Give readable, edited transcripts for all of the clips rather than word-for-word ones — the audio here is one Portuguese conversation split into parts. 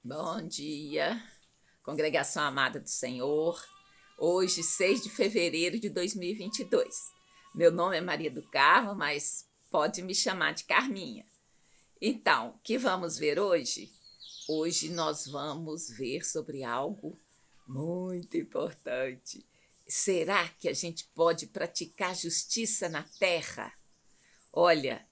Bom dia, congregação amada do Senhor. Hoje, 6 de fevereiro de 2022. Meu nome é Maria do Carmo, mas pode me chamar de Carminha. Então, o que vamos ver hoje? Hoje nós vamos ver sobre algo muito importante. Será que a gente pode praticar justiça na terra? Olha,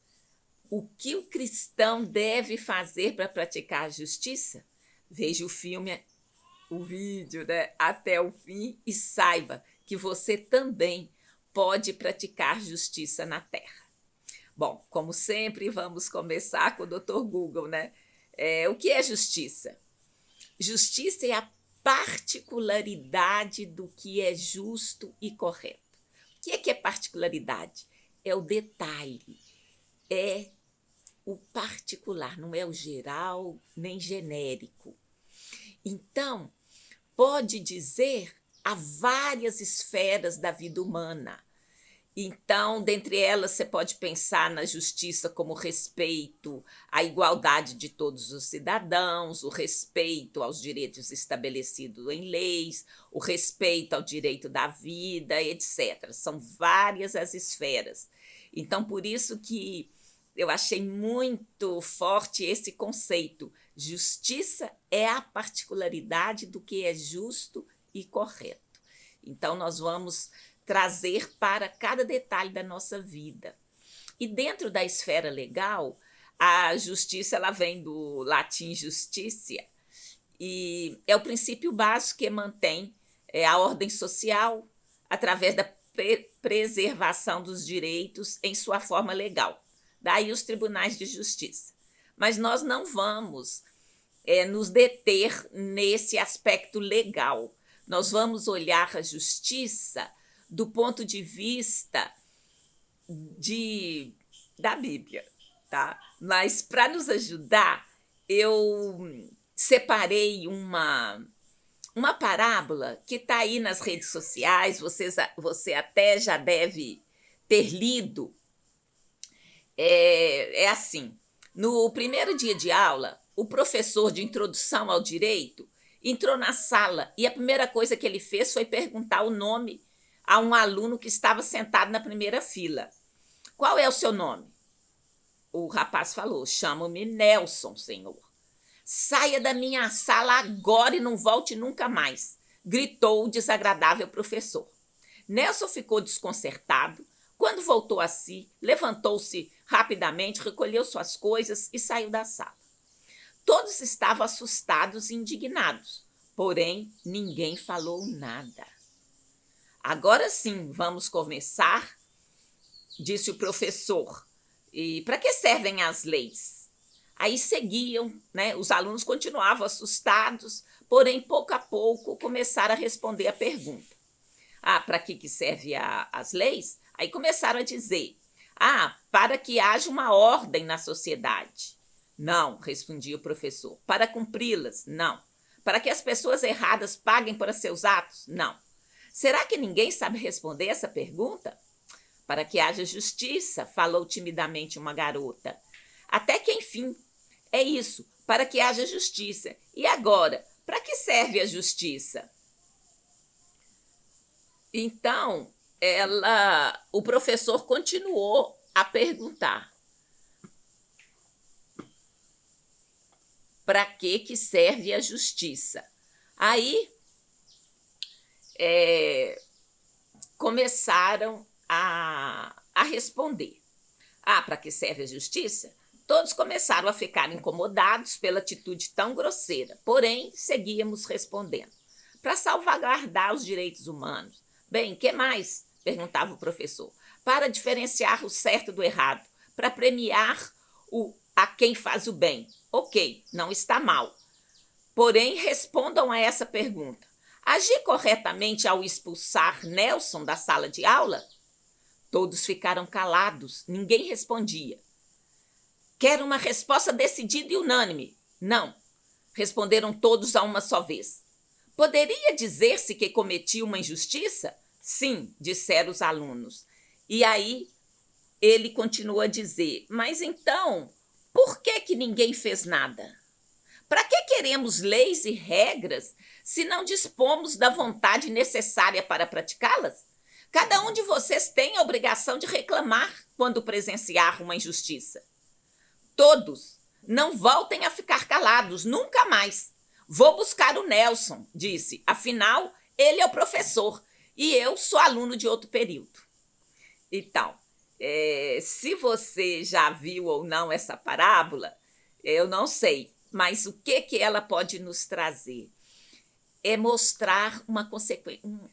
o que o cristão deve fazer para praticar a justiça? Veja o vídeo, né, até o fim e saiba que você também pode praticar justiça na terra. Bom, como sempre, vamos começar com o Dr. Google, né? O que é justiça? Justiça é a particularidade do que é justo e correto. O que é particularidade? É o detalhe, é o particular, não é o geral nem genérico. Então, pode dizer a várias esferas da vida humana. Então, dentre elas, você pode pensar na justiça como respeito à igualdade de todos os cidadãos, o respeito aos direitos estabelecidos em leis, o respeito ao direito da vida, etc. São várias as esferas. Então, por isso que eu achei muito forte esse conceito. Justiça é a particularidade do que é justo e correto. Então, nós vamos trazer para cada detalhe da nossa vida. E dentro da esfera legal, a justiça ela vem do latim justitia, e é o princípio básico que mantém a ordem social através da preservação dos direitos em sua forma legal. Daí os tribunais de justiça. Mas nós não vamos nos deter nesse aspecto legal. Nós vamos olhar a justiça do ponto de vista da Bíblia, tá? Mas para nos ajudar, eu separei uma parábola que está aí nas redes sociais, você até já deve ter lido. É assim, no primeiro dia de aula, o professor de introdução ao direito entrou na sala e a primeira coisa que ele fez foi perguntar o nome a um aluno que estava sentado na primeira fila. Qual é o seu nome? O rapaz falou, chamo-me Nelson, senhor. Saia da minha sala agora e não volte nunca mais, gritou o desagradável professor. Nelson ficou desconcertado. Quando voltou a si, levantou-se rapidamente, recolheu suas coisas e saiu da sala. Todos estavam assustados e indignados, porém ninguém falou nada. Agora sim, vamos começar, disse o professor. E para que servem as leis? Aí seguiam, né? Os alunos continuavam assustados, porém, pouco a pouco, começaram a responder a pergunta. Para que servem as leis? Aí começaram a dizer, para que haja uma ordem na sociedade. Não, respondia o professor. Para cumpri-las? Não. Para que as pessoas erradas paguem por seus atos? Não. Será que ninguém sabe responder essa pergunta? Para que haja justiça, falou timidamente uma garota. Até que, enfim, é isso, para que haja justiça. E agora, para que serve a justiça? Então, o professor continuou a perguntar. Para que serve a justiça? Aí, começaram a responder. Para que serve a justiça? Todos começaram a ficar incomodados pela atitude tão grosseira, porém, seguíamos respondendo. Para salvaguardar os direitos humanos. Bem, que mais? Perguntava o professor. Para diferenciar o certo do errado, para premiar a quem faz o bem. Ok, não está mal. Porém, respondam a essa pergunta. Agi corretamente ao expulsar Nelson da sala de aula? Todos ficaram calados, ninguém respondia. Quero uma resposta decidida e unânime. Não, responderam todos a uma só vez. Poderia dizer-se que cometi uma injustiça? Sim, disseram os alunos. E aí ele continuou a dizer, mas então, por que ninguém fez nada? Para que queremos leis e regras se não dispomos da vontade necessária para praticá-las? Cada um de vocês tem a obrigação de reclamar quando presenciar uma injustiça. Todos, não voltem a ficar calados, nunca mais. Vou buscar o Nelson, disse. Afinal, ele é o professor e eu sou aluno de outro período. Então, se você já viu ou não essa parábola, eu não sei, mas o que ela pode nos trazer? É mostrar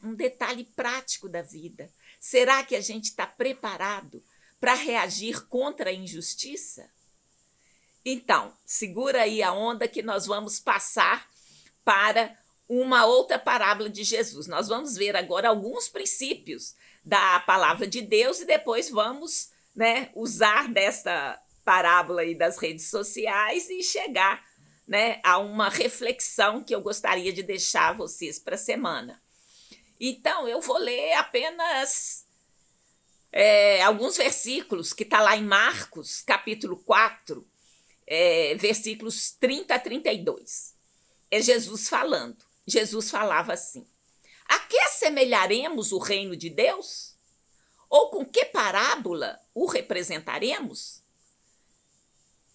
um detalhe prático da vida. Será que a gente está preparado para reagir contra a injustiça? Então, segura aí a onda que nós vamos passar para uma outra parábola de Jesus. Nós vamos ver agora alguns princípios da palavra de Deus e depois vamos, usar dessa parábola aí das redes sociais e chegar, a uma reflexão que eu gostaria de deixar vocês para a semana. Então, eu vou ler apenas alguns versículos que está lá em Marcos, capítulo 4, versículos 30 a 32. É Jesus falando. Jesus falava assim: a que assemelharemos o reino de Deus? Ou com que parábola o representaremos?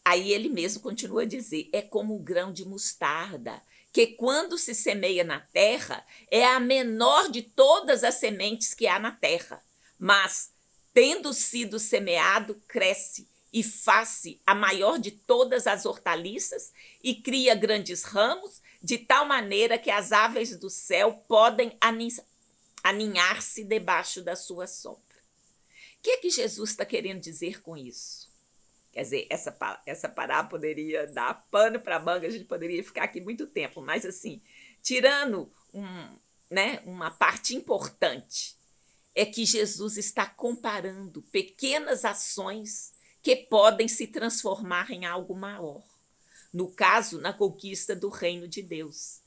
Aí ele mesmo continua a dizer: é como o grão de mostarda, que quando se semeia na terra, é a menor de todas as sementes que há na terra. Mas, tendo sido semeado, cresce e faz-se a maior de todas as hortaliças e cria grandes ramos, de tal maneira que as aves do céu podem aninhar-se debaixo da sua sombra. O que Jesus está querendo dizer com isso? Quer dizer, essa parábola poderia dar pano para manga, a gente poderia ficar aqui muito tempo, mas assim, tirando uma parte importante, é que Jesus está comparando pequenas ações que podem se transformar em algo maior. No caso, na conquista do reino de Deus.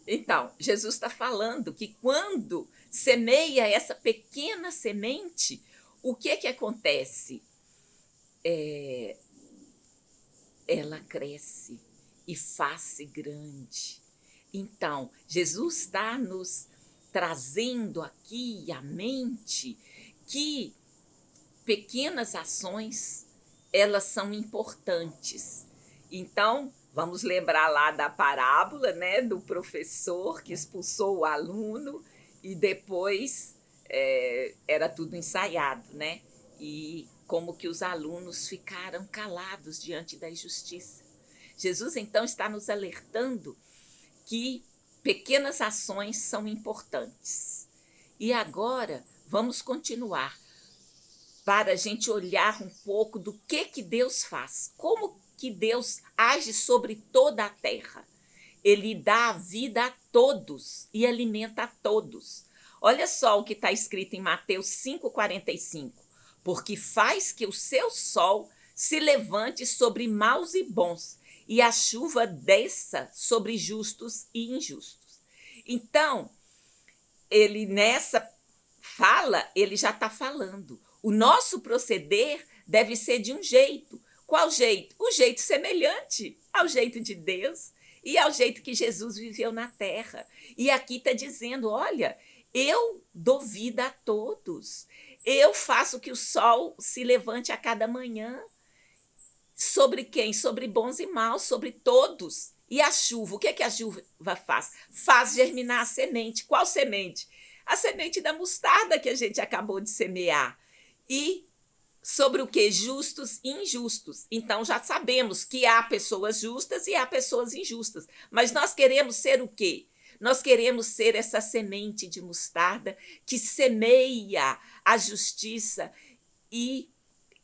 Então, Jesus está falando que quando semeia essa pequena semente, o que acontece? Ela cresce e faz-se grande. Então, Jesus está nos trazendo aqui à mente que pequenas ações, elas são importantes. Então, vamos lembrar lá da parábola, do professor que expulsou o aluno e depois era tudo ensaiado, E como que os alunos ficaram calados diante da injustiça. Jesus, então, está nos alertando que pequenas ações são importantes. E agora, vamos continuar para a gente olhar um pouco do que Deus faz, como que Deus age sobre toda a terra. Ele dá a vida a todos e alimenta a todos. Olha só o que está escrito em Mateus 5,45. Porque faz que o seu sol se levante sobre maus e bons, e a chuva desça sobre justos e injustos. Então, ele nessa fala, ele já está falando. O nosso proceder deve ser de um jeito. Qual jeito? O jeito semelhante ao jeito de Deus e ao jeito que Jesus viveu na terra. E aqui está dizendo, olha, eu dou vida a todos. Eu faço que o sol se levante a cada manhã. Sobre quem? Sobre bons e maus, sobre todos. E a chuva, o que a chuva faz? Faz germinar a semente. Qual semente? A semente da mostarda que a gente acabou de semear. E sobre o que? Justos e injustos. Então, já sabemos que há pessoas justas e há pessoas injustas. Mas nós queremos ser o quê? Nós queremos ser essa semente de mostarda que semeia a justiça e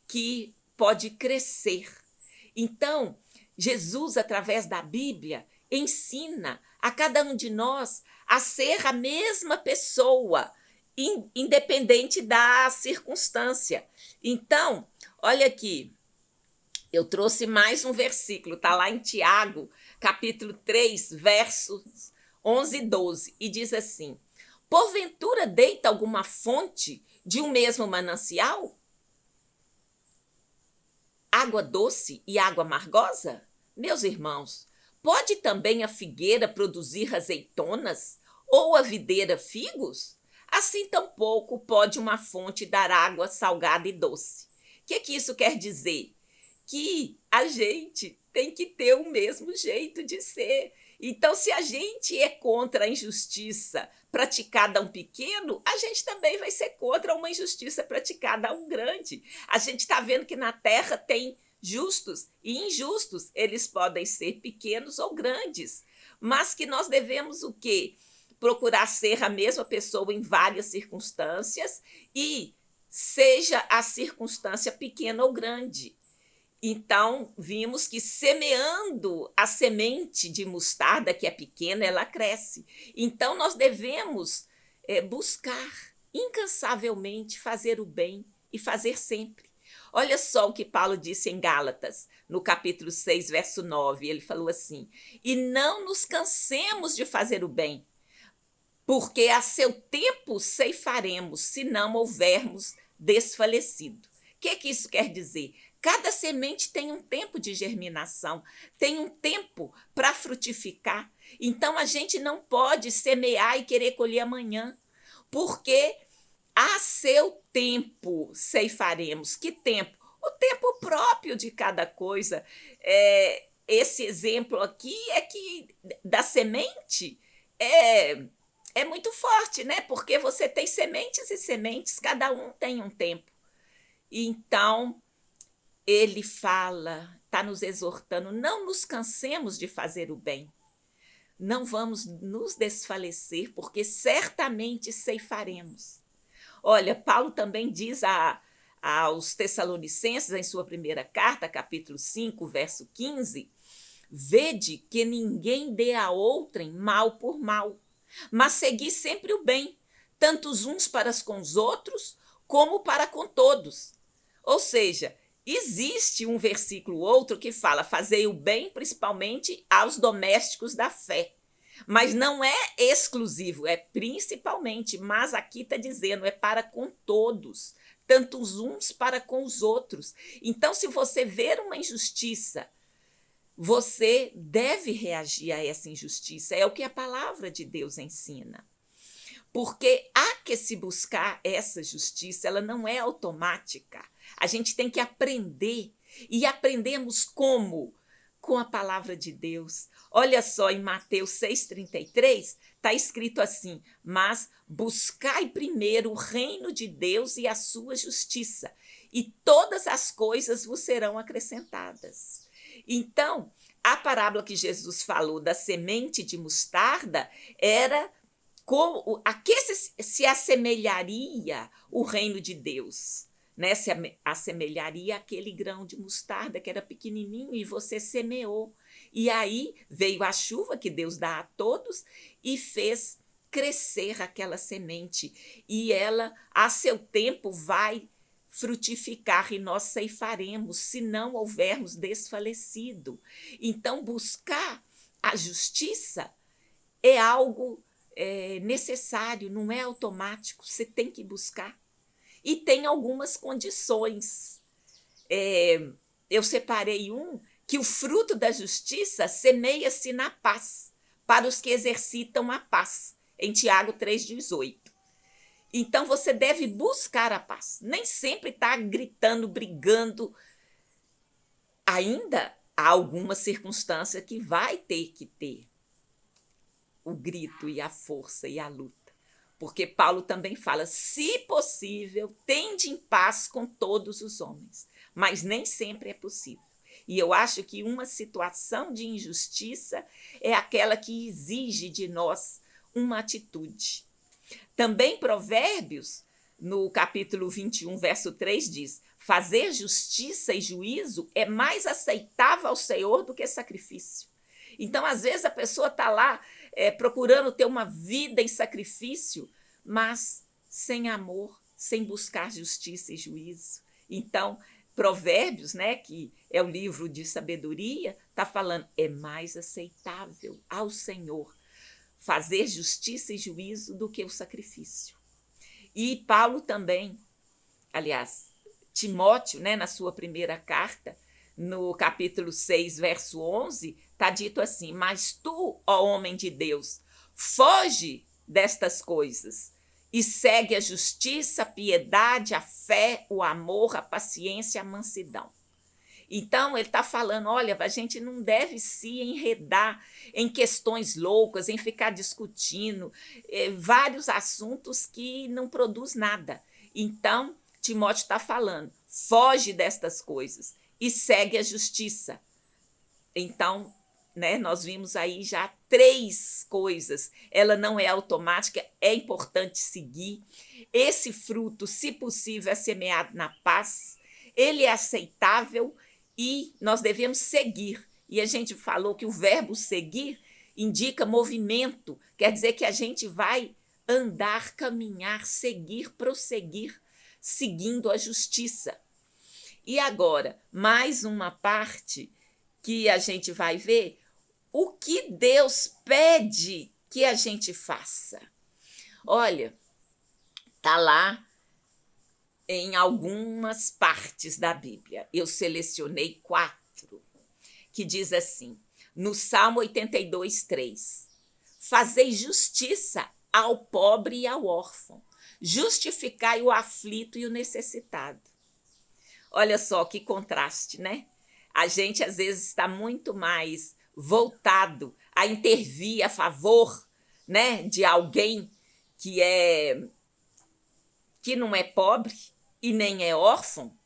que pode crescer. Então, Jesus, através da Bíblia, ensina a cada um de nós a ser a mesma pessoa, independente da circunstância. Então, olha aqui, eu trouxe mais um versículo, está lá em Tiago, capítulo 3, versos 11 e 12, e diz assim: porventura deita alguma fonte de um mesmo manancial? Água doce e água amargosa? Meus irmãos, Pode também a figueira produzir azeitonas ou a videira figos? Assim tampouco pode uma fonte dar água salgada e doce. O que isso quer dizer? Que a gente tem que ter o mesmo jeito de ser. Então, se a gente é contra a injustiça praticada a um pequeno, a gente também vai ser contra uma injustiça praticada a um grande. A gente está vendo que na Terra tem justos e injustos. Eles podem ser pequenos ou grandes, mas que nós devemos o quê? Procurar ser a mesma pessoa em várias circunstâncias e seja a circunstância pequena ou grande. Então, vimos que semeando a semente de mostarda, que é pequena, ela cresce. Então, nós devemos buscar incansavelmente fazer o bem e fazer sempre. Olha só o que Paulo disse em Gálatas, no capítulo 6, verso 9. Ele falou assim: e não nos cansemos de fazer o bem, porque a seu tempo ceifaremos, se não houvermos desfalecido. O que isso quer dizer? Cada semente tem um tempo de germinação, tem um tempo para frutificar. Então, a gente não pode semear e querer colher amanhã, porque a seu tempo ceifaremos. Que tempo? O tempo próprio de cada coisa. Esse exemplo aqui é que da semente é muito forte, né? Porque você tem sementes e sementes, cada um tem um tempo. Então, ele fala, está nos exortando, não nos cansemos de fazer o bem. Não vamos nos desfalecer, porque certamente ceifaremos. Olha, Paulo também diz aos Tessalonicenses, em sua primeira carta, capítulo 5, verso 15, vede que ninguém dê a outrem mal por mal, mas segui sempre o bem, tanto os uns para com os outros, como para com todos. Ou seja, existe um versículo outro que fala, fazei o bem principalmente aos domésticos da fé. Mas não é exclusivo, é principalmente, mas aqui está dizendo, é para com todos, tanto os uns para com os outros. Então, se você ver uma injustiça, você deve reagir a essa injustiça, é o que a palavra de Deus ensina. Porque há que se buscar essa justiça, ela não é automática. A gente tem que aprender. E aprendemos como? Com a palavra de Deus. Olha só, em Mateus 6,33, está escrito assim, mas buscai primeiro o reino de Deus e a sua justiça, e todas as coisas vos serão acrescentadas. Então, a parábola que Jesus falou da semente de mostarda era a que se assemelharia o reino de Deus, né? Se assemelharia àquele grão de mostarda que era pequenininho e você semeou. E aí veio a chuva que Deus dá a todos e fez crescer aquela semente. E ela, a seu tempo, vai frutificar e nós ceifaremos, se não houvermos desfalecido. Então, buscar a justiça é algo necessário, não é automático, você tem que buscar. E tem algumas condições. Eu separei que o fruto da justiça semeia-se na paz, para os que exercitam a paz, em Tiago 3,18. Então, você deve buscar a paz. Nem sempre está gritando, brigando. Ainda há alguma circunstância que vai ter que ter o grito e a força e a luta. Porque Paulo também fala, se possível, tende em paz com todos os homens. Mas nem sempre é possível. E eu acho que uma situação de injustiça é aquela que exige de nós uma atitude. Também Provérbios, no capítulo 21, verso 3, diz, fazer justiça e juízo é mais aceitável ao Senhor do que sacrifício. Então, às vezes, a pessoa está lá procurando ter uma vida em sacrifício, mas sem amor, sem buscar justiça e juízo. Então, Provérbios, né, que é o livro de sabedoria, está falando, é mais aceitável ao Senhor fazer justiça e juízo do que o sacrifício. E Paulo também, aliás, Timóteo, né, na sua primeira carta, no capítulo 6, verso 11, está dito assim: mas tu, ó homem de Deus, foge destas coisas e segue a justiça, a piedade, a fé, o amor, a paciência, a mansidão. Então, ele está falando, olha, a gente não deve se enredar em questões loucas, em ficar discutindo vários assuntos que não produz nada. Então, Timóteo está falando, foge destas coisas e segue a justiça. Então, né, nós vimos aí já 3 coisas. Ela não é automática, é importante seguir. Esse fruto, se possível, é semeado na paz. Ele é aceitável e nós devemos seguir. E a gente falou que o verbo seguir indica movimento, quer dizer que a gente vai andar, caminhar, seguir, prosseguir, seguindo a justiça. E agora, mais uma parte que a gente vai ver, o que Deus pede que a gente faça. Olha, está lá em algumas partes da Bíblia. Eu selecionei 4, que diz assim, no Salmo 82, 3. Fazei justiça ao pobre e ao órfão, justificai o aflito e o necessitado. Olha só que contraste, né? A gente às vezes está muito mais voltado a intervir a favor, né, de alguém que não é pobre e nem é órfão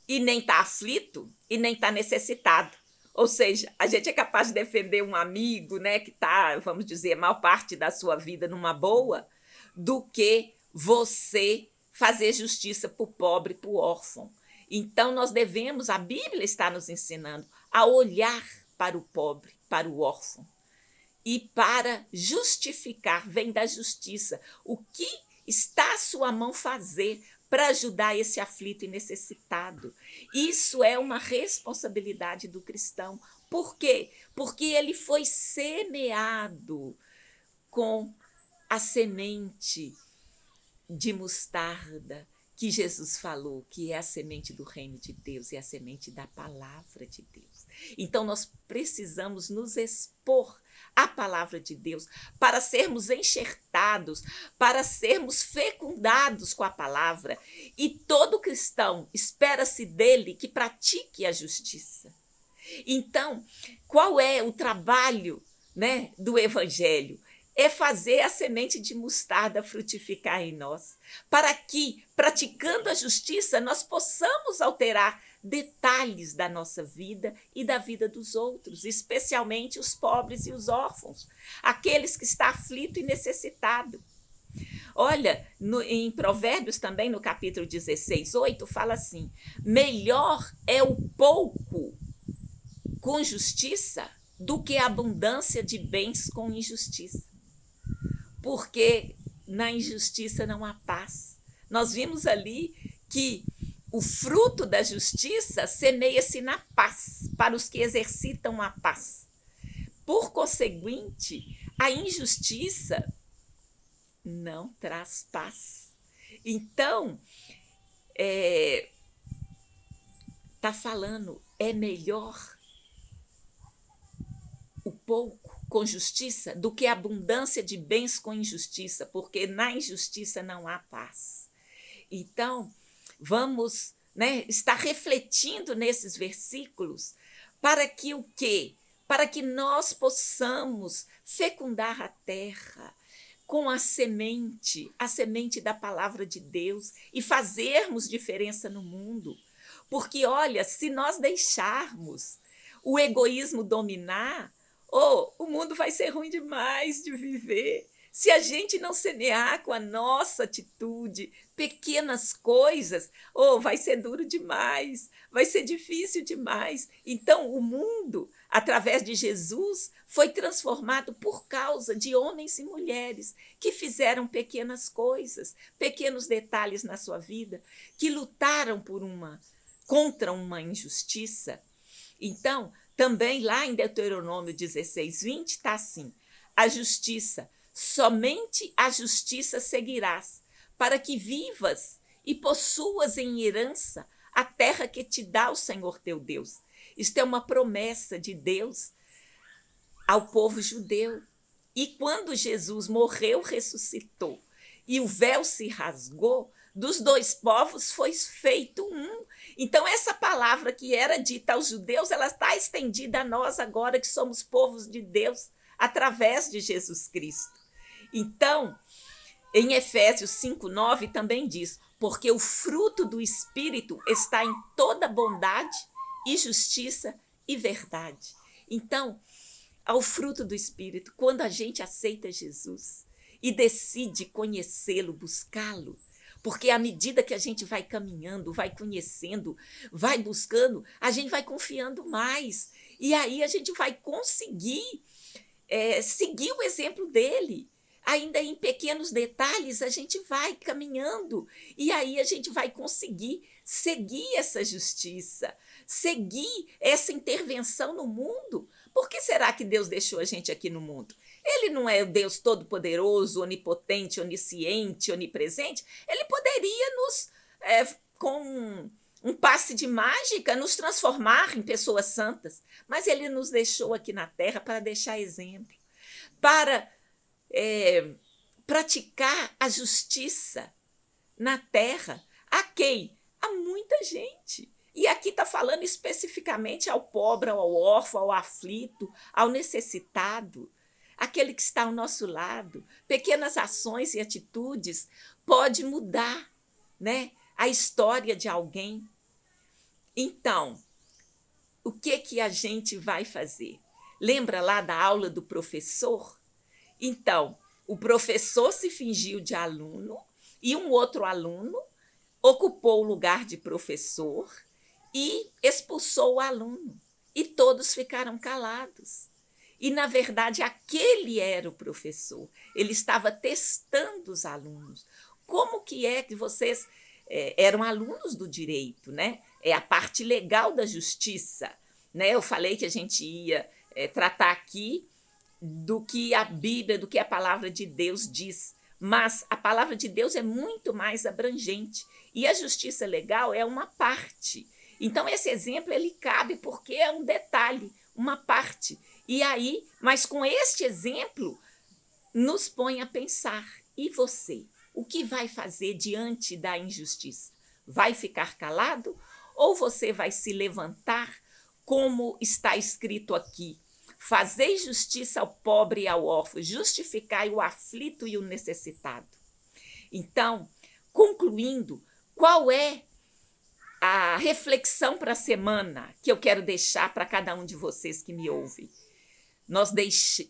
e nem está aflito e nem está necessitado. Ou seja, a gente é capaz de defender um amigo, né, que está, vamos dizer, a maior parte da sua vida numa boa, do que você fazer justiça para o pobre, para o órfão. Então, nós devemos, a Bíblia está nos ensinando a olhar para o pobre, para o órfão, e para justificar, vem da justiça, o que está à sua mão fazer para ajudar esse aflito e necessitado. Isso é uma responsabilidade do cristão. Por quê? Porque ele foi semeado com a semente de mostarda que Jesus falou, que é a semente do reino de Deus, é a semente da palavra de Deus. Então, nós precisamos nos expor à palavra de Deus para sermos enxertados, para sermos fecundados com a palavra. E todo cristão espera-se dele que pratique a justiça. Então, qual é o trabalho, né, do evangelho? É fazer a semente de mostarda frutificar em nós, para que, praticando a justiça, nós possamos alterar detalhes da nossa vida e da vida dos outros, especialmente os pobres e os órfãos, aqueles que estão aflitos e necessitados. Olha, em Provérbios também, no capítulo 16, 8, fala assim, melhor é o pouco com justiça do que a abundância de bens com injustiça. Porque na injustiça não há paz. Nós vimos ali que o fruto da justiça semeia-se na paz, para os que exercitam a paz. Por conseguinte, a injustiça não traz paz. Então, está falando, é melhor o pouco com justiça do que a abundância de bens com injustiça, porque na injustiça não há paz. Então, vamos, né, estar refletindo nesses versículos para que o quê? Para que nós possamos fecundar a terra com a semente da palavra de Deus e fazermos diferença no mundo. Porque, olha, se nós deixarmos o egoísmo dominar, o mundo vai ser ruim demais de viver. Se a gente não semear com a nossa atitude pequenas coisas, vai ser duro demais, vai ser difícil demais. Então, o mundo, através de Jesus, foi transformado por causa de homens e mulheres que fizeram pequenas coisas, pequenos detalhes na sua vida, que lutaram contra uma injustiça. Então, também lá em Deuteronômio 16, 20, está assim, a justiça, somente a justiça seguirás, para que vivas e possuas em herança a terra que te dá o Senhor teu Deus. Isto é uma promessa de Deus ao povo judeu. E quando Jesus morreu, ressuscitou, e o véu se rasgou, dos dois povos foi feito um. Então, essa palavra que era dita aos judeus, ela está estendida a nós agora, que somos povos de Deus, através de Jesus Cristo. Então, em Efésios 5:9 também diz, porque o fruto do Espírito está em toda bondade e justiça e verdade. Então, ao fruto do Espírito, quando a gente aceita Jesus e decide conhecê-lo, buscá-lo, porque à medida que a gente vai caminhando, vai conhecendo, vai buscando, a gente vai confiando mais. E aí a gente vai conseguir seguir o exemplo dele. Ainda em pequenos detalhes, a gente vai caminhando e aí a gente vai conseguir seguir essa justiça, seguir essa intervenção no mundo. Por que será que Deus deixou a gente aqui no mundo? Ele não é o Deus todo-poderoso, onipotente, onisciente, onipresente? Ele poderia nos, com um passe de mágica, nos transformar em pessoas santas. Mas ele nos deixou aqui na terra para deixar exemplo, para praticar a justiça na terra. A quem? A muita gente. E aqui está falando especificamente ao pobre, ao órfão, ao aflito, ao necessitado, aquele que está ao nosso lado. Pequenas ações e atitudes podem mudar, né, a história de alguém. Então, o que a gente vai fazer? Lembra lá da aula do professor? Então, o professor se fingiu de aluno e um outro aluno ocupou o lugar de professor e expulsou o aluno. E todos ficaram calados. E, na verdade, aquele era o professor. Ele estava testando os alunos. Como que é que vocês eram alunos do direito, né? É a parte legal da justiça, né? Eu falei que a gente ia tratar aqui do que a Bíblia, do que a palavra de Deus diz. Mas a palavra de Deus é muito mais abrangente. E a justiça legal é uma parte. Então, esse exemplo ele cabe porque é um detalhe, uma parte. E aí, mas com este exemplo, nos põe a pensar. E você? O que vai fazer diante da injustiça? Vai ficar calado? Ou você vai se levantar, como está escrito aqui? Fazei justiça ao pobre e ao órfão, justificai o aflito e o necessitado. Então, concluindo, qual é a reflexão para a semana que eu quero deixar para cada um de vocês que me ouvem? Nós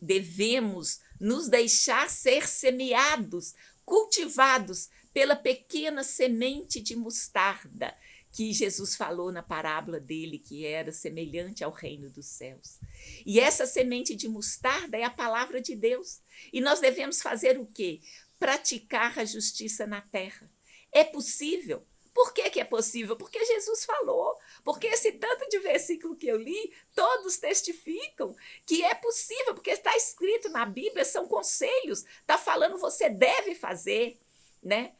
devemos nos deixar ser semeados, cultivados pela pequena semente de mostarda que Jesus falou na parábola dele, que era semelhante ao reino dos céus. E essa semente de mostarda é a palavra de Deus. E nós devemos fazer o quê? Praticar a justiça na terra. É possível? Por que é possível? Porque Jesus falou. Porque esse tanto de versículo que eu li, todos testificam que é possível, porque está escrito na Bíblia, são conselhos. Está falando, você deve fazer, né?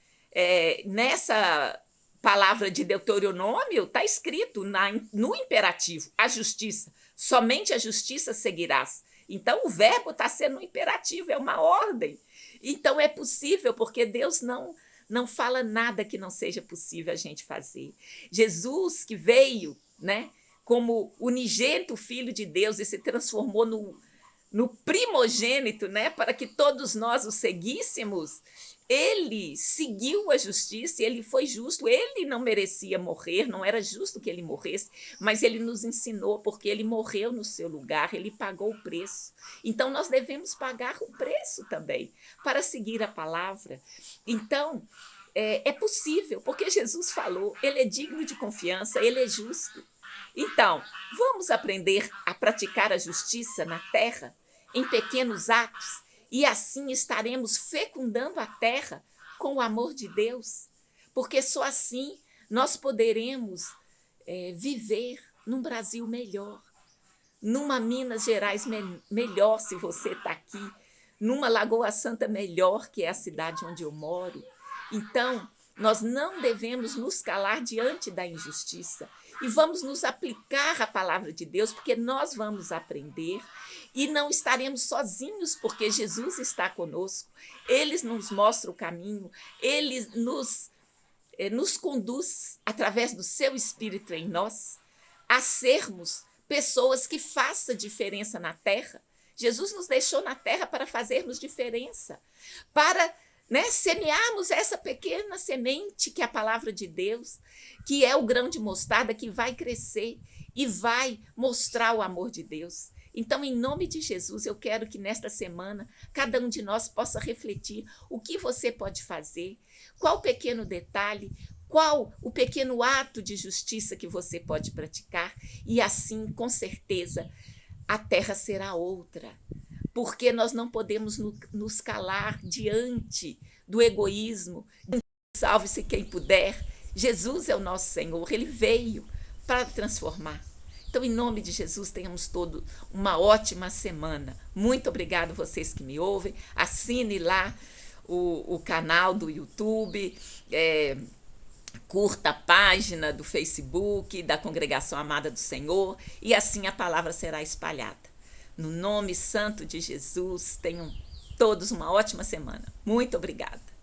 Nessa palavra de Deuteronômio, está escrito no imperativo, a justiça. Somente a justiça seguirás. Então, o verbo está sendo um imperativo, é uma ordem. Então, é possível, porque Deus não fala nada que não seja possível a gente fazer. Jesus, que veio, né, como unigênito Filho de Deus e se transformou no primogênito, né, para que todos nós o seguíssemos, ele seguiu a justiça, ele foi justo, ele não merecia morrer, não era justo que ele morresse, mas ele nos ensinou, porque ele morreu no seu lugar, ele pagou o preço. Então, nós devemos pagar o preço também, para seguir a palavra. Então, é possível, porque Jesus falou, ele é digno de confiança, ele é justo. Então, vamos aprender a praticar a justiça na terra, em pequenos atos, e assim estaremos fecundando a terra com o amor de Deus, porque só assim nós poderemos viver num Brasil melhor, numa Minas Gerais melhor, se você está aqui, numa Lagoa Santa melhor, que é a cidade onde eu moro. Então, Nós não devemos nos calar diante da injustiça e vamos nos aplicar à palavra de Deus, porque nós vamos aprender e não estaremos sozinhos, porque Jesus está conosco. Ele nos mostra o caminho, ele nos conduz através do seu Espírito em nós a sermos pessoas que façam diferença na terra. Jesus nos deixou na terra para fazermos diferença, para semearmos essa pequena semente que é a palavra de Deus, que é o grão de mostarda que vai crescer e vai mostrar o amor de Deus. Então, em nome de Jesus, eu quero que nesta semana cada um de nós possa refletir o que você pode fazer, qual pequeno detalhe, qual o pequeno ato de justiça que você pode praticar, e assim, com certeza, a terra será outra, porque nós não podemos nos calar diante do egoísmo. Salve-se quem puder. Jesus é o nosso Senhor, ele veio para transformar. Então, em nome de Jesus, tenhamos todos uma ótima semana. Muito obrigado vocês que me ouvem. Assine lá o canal do YouTube, curta a página do Facebook da Congregação Amada do Senhor, e assim a palavra será espalhada. No nome santo de Jesus, tenham todos uma ótima semana. Muito obrigada.